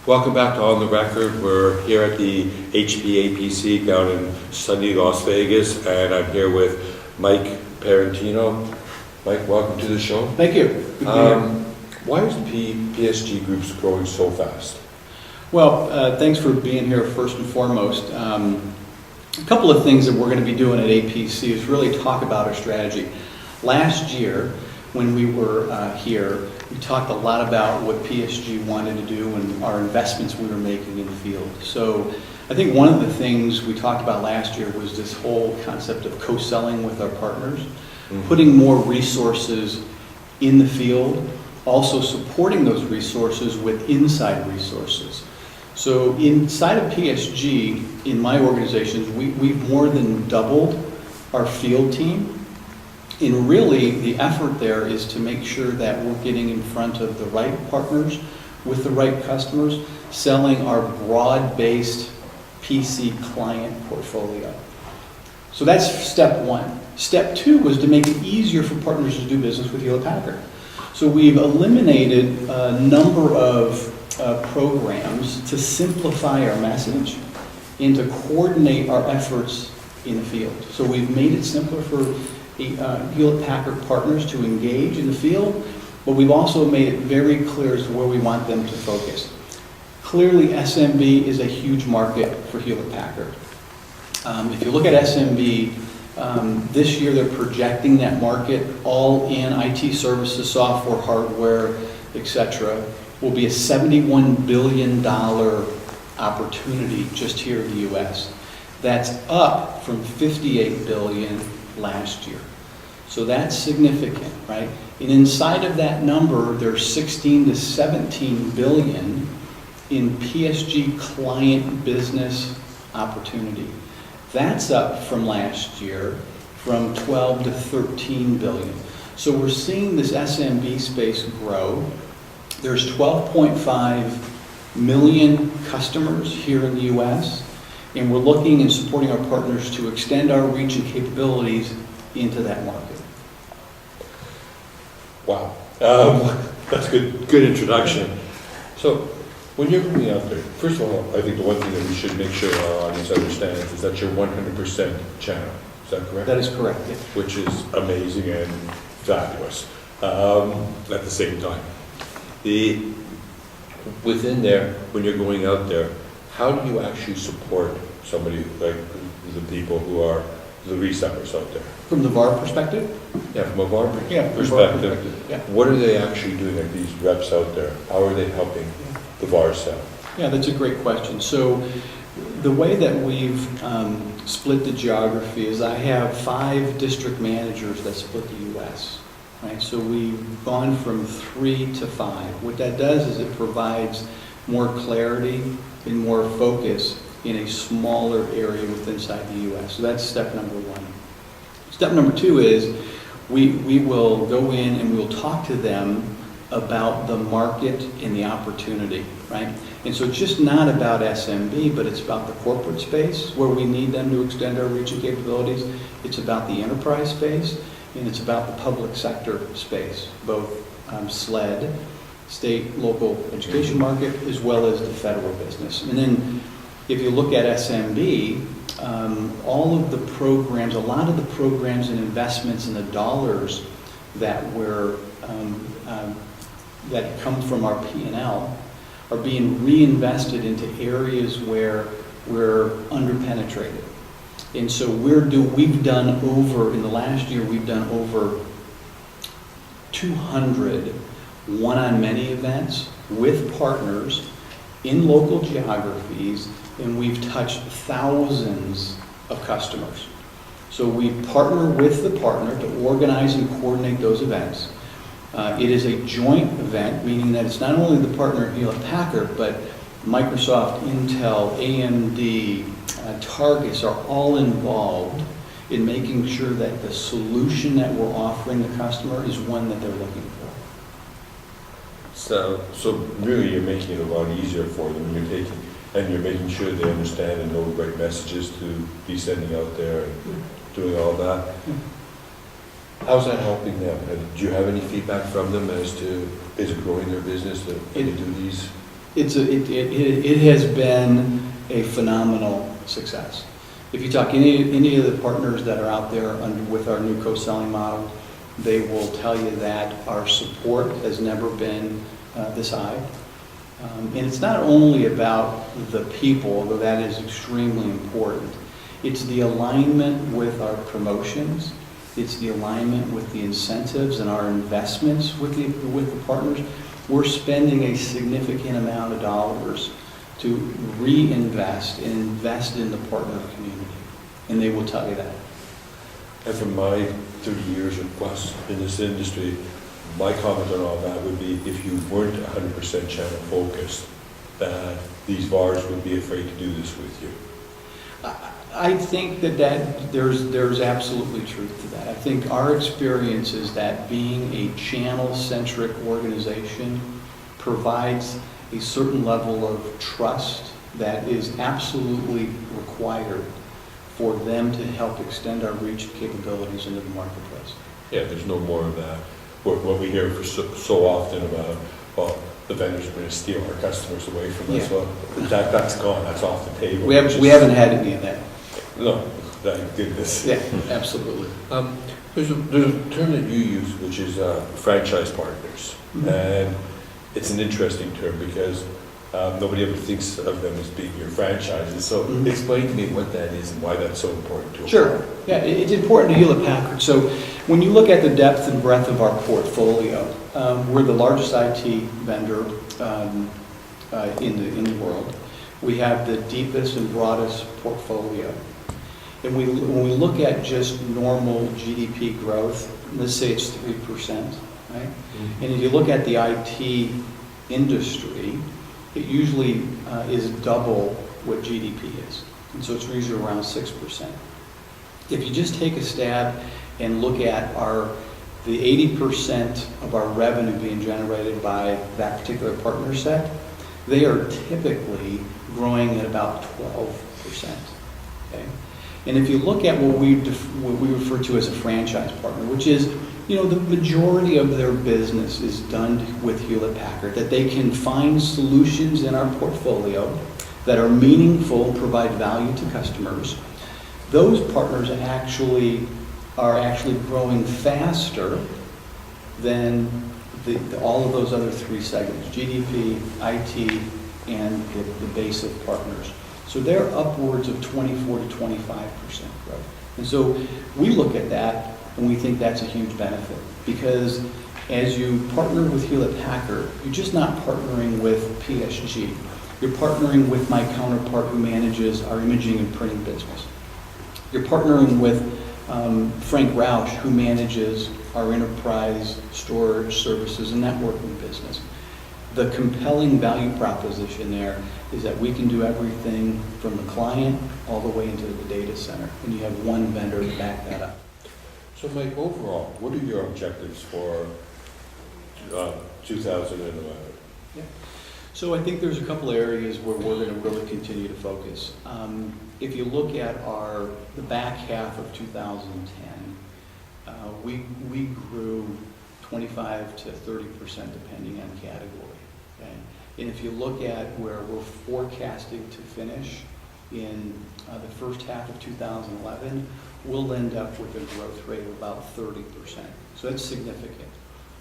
Welcome back to On the Record. We're here at the APC down in sunny Las Vegas, and I'm here with Mike Parrottino. Mike, welcome to the show. Thank you. Good to be here. Why is PSG Group's growing so fast? Well, thanks for being here first and foremost. A couple of things that we're going to be doing at APC is really talk about our strategy. Last year, when we were here, we talked a lot about what PSG wanted to do and our investments we were making in the field. So I think one of the things we talked about last year was this whole concept of co-selling with our partners, putting more resources in the field, also supporting those resources with inside resources. So inside of PSG, in my organizations, we've more than doubled our field team. And really, the effort there is to make sure that we're getting in front of the right partners with the right customers, selling our broad-based PC client portfolio. So that's step one. Step two was to make it easier for partners to do business with Hewlett-Packard. So we've eliminated a number of programs to simplify our message and to coordinate our efforts in the field. So we've made it simpler for Hewlett-Packard partners to engage in the field, but we've also made it very clear as to where we want them to focus. Clearly, SMB is a huge market for Hewlett-Packard. If you look at SMB, this year they're projecting that market all in IT services, software, hardware, etc., will be a $71 billion opportunity just here in the U.S. That's up from $58 billion last year. So that's significant, right? And inside of that number, there's 16 to 17 billion in PSG client business opportunity. That's up from last year from 12 to 13 billion. So we're seeing this SMB space grow. There's 12.5 million customers here in the U.S., and we're looking and supporting our partners to extend our reach and capabilities into that market. Wow, that's good introduction. So when you're going out there, first of all, I think the one thing that we should make sure our audience understands is that you're 100% channel. Is that correct? That is correct, yes. Which is amazing and fabulous at the same time. Within there, when you're going out there, how do you actually support somebody like the people who are the resellers out there? From the VAR perspective? Yeah, from a VAR perspective. Yeah. What are they actually doing, like these reps out there? How are they helping the VAR sell? Yeah, that's a great question. So the way that we've split the geography is I have 5 district managers that split the U.S. Right? So we've gone from 3 to 5. What that does is it provides more clarity and more focus in a smaller area within the U.S. So that's step number one. Step number two is we will go in and we'll talk to them about the market and the opportunity, right? And so it's just not about SMB, but it's about the corporate space where we need them to extend our reach and capabilities. It's about the enterprise space, and it's about the public sector space, both SLED, state, local education market, as well as the federal business. And then if you look at SMB, all of the programs, a lot of the programs and investments and the dollars that that come from our P&L are being reinvested into areas where we're underpenetrated. And so we've done over, in the last year, we've done over 200 one-on-many events with partners in local geographies, and we've touched thousands of customers. So we partner with the partner to organize and coordinate those events. It is a joint event, meaning that it's not only the partner Hewlett-Packard, but Microsoft, Intel, AMD, Targets are all involved in making sure that the solution that we're offering the customer is one that they're looking for. So really you're making it a lot easier for them. You're making sure they understand and know the right messages to be sending out there and doing all that. How's that helping them? Do you have any feedback from them as to, is it growing their business that they do these? It has been a phenomenal success. If you talk any of the partners that are out there with our new co-selling model, they will tell you that our support has never been this high. And it's not only about the people, although that is extremely important. It's the alignment with our promotions. It's the alignment with the incentives and our investments with the partners. We're spending a significant amount of dollars to reinvest and invest in the partner community. And they will tell you that. And from my 30 years or plus in this industry, my comment on all that would be if you weren't 100% channel focused, that these VARs would be afraid to do this with you. I think that there's absolutely truth to that. I think our experience is that being a channel-centric organization provides a certain level of trust that is absolutely required for them to help extend our reach and capabilities into the marketplace. Yeah, there's no more of that. What we hear so often about, well, the vendors are going to steal our customers away from us. Yeah. Well, that's gone. That's off the table. We haven't had any of that. No, thank goodness. Yeah, absolutely. There's a term that you use, which is franchise partners. Mm-hmm. And it's an interesting term because nobody ever thinks of them as being your franchises. So Mm-hmm. explain to me what that is and why that's so important to us. Sure. Yeah, it's important to Hewlett-Packard. So when you look at the depth and breadth of our portfolio, we're the largest IT vendor in the world. We have the deepest and broadest portfolio. And when we look at just normal GDP growth, let's say it's 3%, right? Mm-hmm. And if you look at the IT industry, it usually is double what GDP is. And so it's usually around 6%. If you just take a stab and look at the 80% of our revenue being generated by that particular partner set, they are typically growing at about 12%. Okay? And if you look at what we refer to as a franchise partner, which is, the majority of their business is done with Hewlett-Packard, that they can find solutions in our portfolio that are meaningful and provide value to customers. Those partners are actually growing faster than all of those other three segments, GDP, IT, and the base of partners. So they're upwards of 24 to 25% growth. And so we look at that and we think that's a huge benefit because as you partner with Hewlett-Packard, you're just not partnering with PSG. You're partnering with my counterpart who manages our imaging and printing business. You're partnering with Frank Roush, who manages our enterprise storage services and networking business. The compelling value proposition there is that we can do everything from the client all the way into the data center, and you have one vendor to back that up. So Mike, overall, what are your objectives for 2011? Yeah. So I think there's a couple areas where we're going to really continue to focus. If you look at the back half of 2010, we grew 25 to 30% depending on category. Okay? And if you look at where we're forecasting to finish in the first half of 2011, we'll end up with a growth rate of about 30%. So that's significant.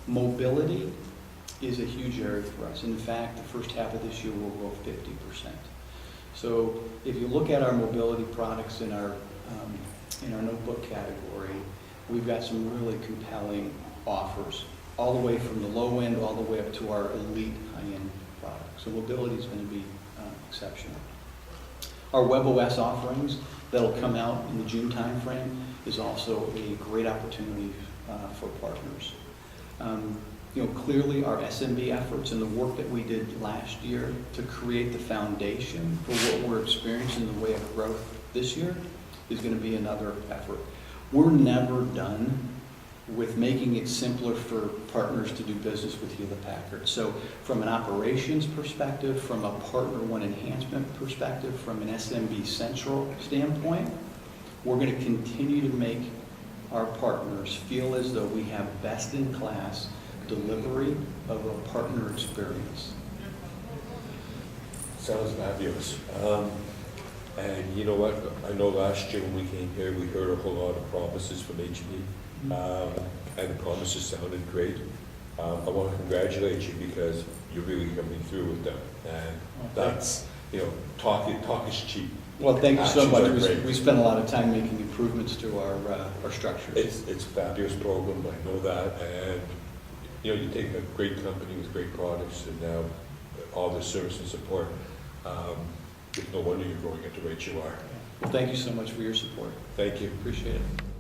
Mobility is a huge area for us. In fact, the first half of this year we'll grow 50%. So if you look at our mobility products in our notebook category, we've got some really compelling offers, all the way from the low end all the way up to our elite high-end products. So mobility is going to be exceptional. Our WebOS offerings that'll come out in the June timeframe is also a great opportunity for partners. Clearly our SMB efforts and the work that we did last year to create the foundation for what we're experiencing in the way of growth this year is going to be another effort. We're never done with making it simpler for partners to do business with Hewlett-Packard. So from an operations perspective, from a Partner One enhancement perspective, from an SMB Central standpoint, we're going to continue to make our partners feel as though we have best-in-class delivery of a partner experience. Sounds fabulous. And you know what? I know last year when we came here, we heard a whole lot of promises from HB, and the promises sounded great. I want to congratulate you because you're really coming through with them, and that's, you know, talk is cheap. Well, thank you so Actions much. are great. We spent a lot of time making improvements to our structures. It's a fabulous program, I know that, and, you know, you take a great company with great products and now all the service and support. It's no wonder you're growing at the rate you are. Well, thank you so much for your support. Thank you. Appreciate it.